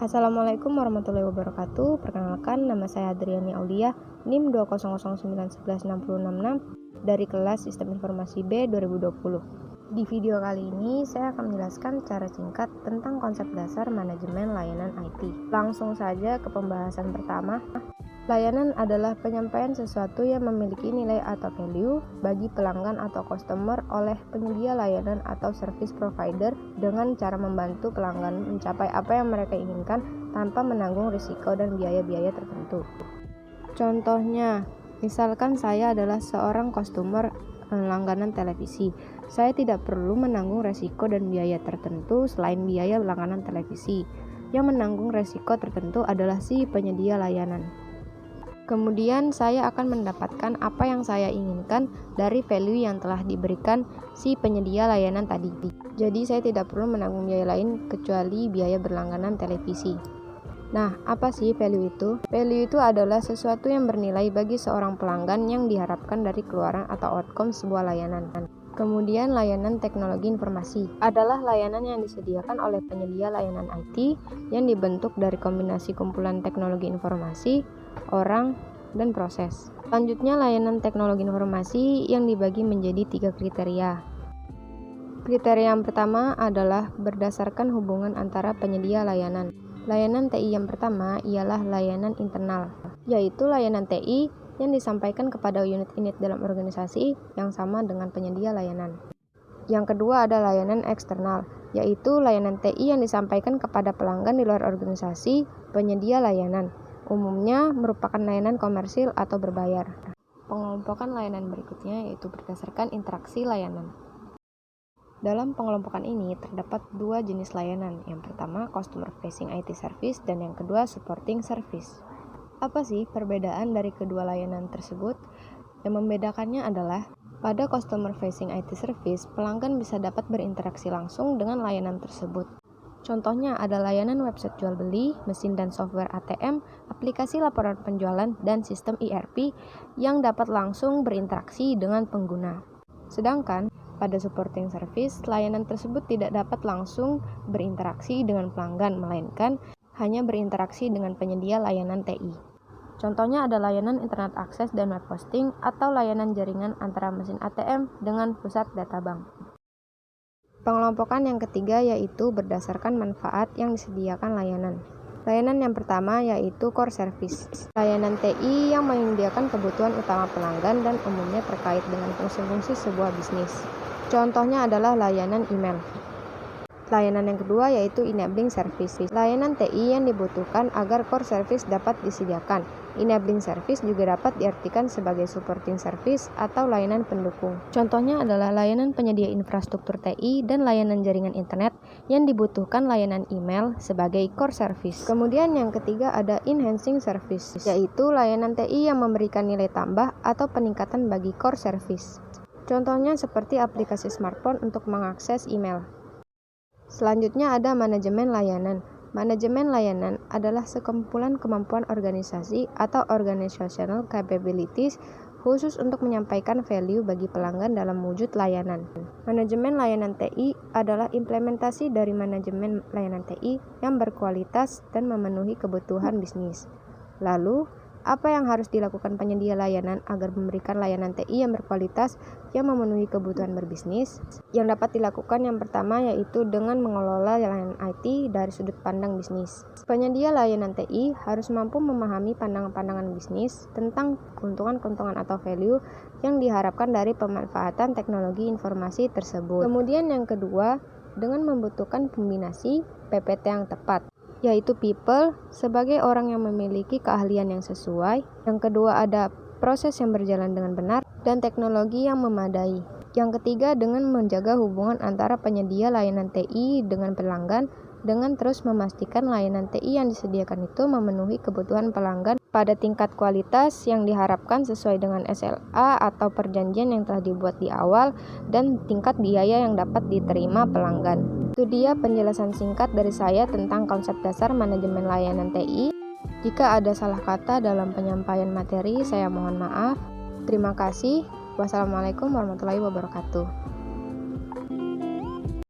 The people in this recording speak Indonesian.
Assalamualaikum warahmatullahi wabarakatuh. Perkenalkan, nama saya Adriani Aulia, NIM 200919666 dari kelas Sistem Informasi B 2020. Di video kali ini, saya akan menjelaskan secara singkat tentang konsep dasar manajemen layanan IT. Langsung saja ke pembahasan pertama. Layanan adalah penyampaian sesuatu yang memiliki nilai atau value bagi pelanggan atau customer oleh penyedia layanan atau service provider dengan cara membantu pelanggan mencapai apa yang mereka inginkan tanpa menanggung risiko dan biaya-biaya tertentu. Contohnya, misalkan saya adalah seorang customer langganan televisi. Saya tidak perlu menanggung risiko dan biaya tertentu selain biaya langganan televisi. Yang menanggung risiko tertentu adalah si penyedia layanan. Kemudian saya akan mendapatkan apa yang saya inginkan dari value yang telah diberikan si penyedia layanan tadi. Jadi saya tidak perlu menanggung biaya lain kecuali biaya berlangganan televisi. Nah, apa sih value itu? Value itu adalah sesuatu yang bernilai bagi seorang pelanggan yang diharapkan dari keluaran atau outcome sebuah layanan. Kemudian layanan teknologi informasi adalah layanan yang disediakan oleh penyedia layanan IT yang dibentuk dari kombinasi kumpulan teknologi informasi, orang, dan proses. Selanjutnya layanan teknologi informasi yang dibagi menjadi 3 kriteria. Kriteria yang pertama adalah berdasarkan hubungan antara penyedia layanan. Layanan TI yang pertama ialah layanan internal, yaitu layanan TI yang disampaikan kepada unit-unit dalam organisasi yang sama dengan penyedia layanan. Yang kedua ada layanan eksternal, yaitu layanan TI yang disampaikan kepada pelanggan di luar organisasi penyedia layanan. Umumnya merupakan layanan komersil atau berbayar. Pengelompokan layanan berikutnya yaitu berdasarkan interaksi layanan. Dalam pengelompokan ini terdapat 2 jenis layanan. Yang pertama customer facing IT service dan yang kedua supporting service. Apa sih perbedaan dari kedua layanan tersebut? Yang membedakannya adalah pada customer facing IT service, pelanggan bisa dapat berinteraksi langsung dengan layanan tersebut. Contohnya ada layanan website jual beli, mesin dan software ATM, aplikasi laporan penjualan, dan sistem ERP yang dapat langsung berinteraksi dengan pengguna. Sedangkan pada supporting service, layanan tersebut tidak dapat langsung berinteraksi dengan pelanggan, melainkan hanya berinteraksi dengan penyedia layanan TI. Contohnya ada layanan internet akses dan web hosting atau layanan jaringan antara mesin ATM dengan pusat data bank. Pengelompokan yang ketiga yaitu berdasarkan manfaat yang disediakan layanan. Layanan yang pertama yaitu core service. Layanan TI yang menyediakan kebutuhan utama pelanggan dan umumnya terkait dengan fungsi-fungsi sebuah bisnis. Contohnya adalah layanan email. Layanan yang kedua yaitu enabling service. Layanan TI yang dibutuhkan agar core service dapat disediakan. Enabling service juga dapat diartikan sebagai supporting service atau layanan pendukung. Contohnya adalah layanan penyedia infrastruktur TI dan layanan jaringan internet yang dibutuhkan layanan email sebagai core service. Kemudian yang ketiga ada enhancing service, yaitu layanan TI yang memberikan nilai tambah atau peningkatan bagi core service. Contohnya seperti aplikasi smartphone untuk mengakses email. Selanjutnya ada manajemen layanan. Manajemen layanan adalah sekumpulan kemampuan organisasi atau organizational capabilities khusus untuk menyampaikan value bagi pelanggan dalam wujud layanan. Manajemen layanan TI adalah implementasi dari manajemen layanan TI yang berkualitas dan memenuhi kebutuhan bisnis. Lalu, apa yang harus dilakukan penyedia layanan agar memberikan layanan TI yang berkualitas yang memenuhi kebutuhan berbisnis? Yang dapat dilakukan yang pertama yaitu dengan mengelola layanan IT dari sudut pandang bisnis. Penyedia layanan TI harus mampu memahami pandangan-pandangan bisnis tentang keuntungan-keuntungan atau value yang diharapkan dari pemanfaatan teknologi informasi tersebut. Kemudian yang kedua, dengan membutuhkan kombinasi PPT yang tepat, yaitu people sebagai orang yang memiliki keahlian yang sesuai. Yang kedua ada proses yang berjalan dengan benar dan teknologi yang memadai. Yang ketiga dengan menjaga hubungan antara penyedia layanan TI dengan pelanggan dengan terus memastikan layanan TI yang disediakan itu memenuhi kebutuhan pelanggan pada tingkat kualitas yang diharapkan sesuai dengan SLA atau perjanjian yang telah dibuat di awal dan tingkat biaya yang dapat diterima pelanggan. Itu dia penjelasan singkat dari saya tentang konsep dasar manajemen layanan TI. Jika ada salah kata dalam penyampaian materi, saya mohon maaf. Terima kasih. Wassalamualaikum warahmatullahi wabarakatuh.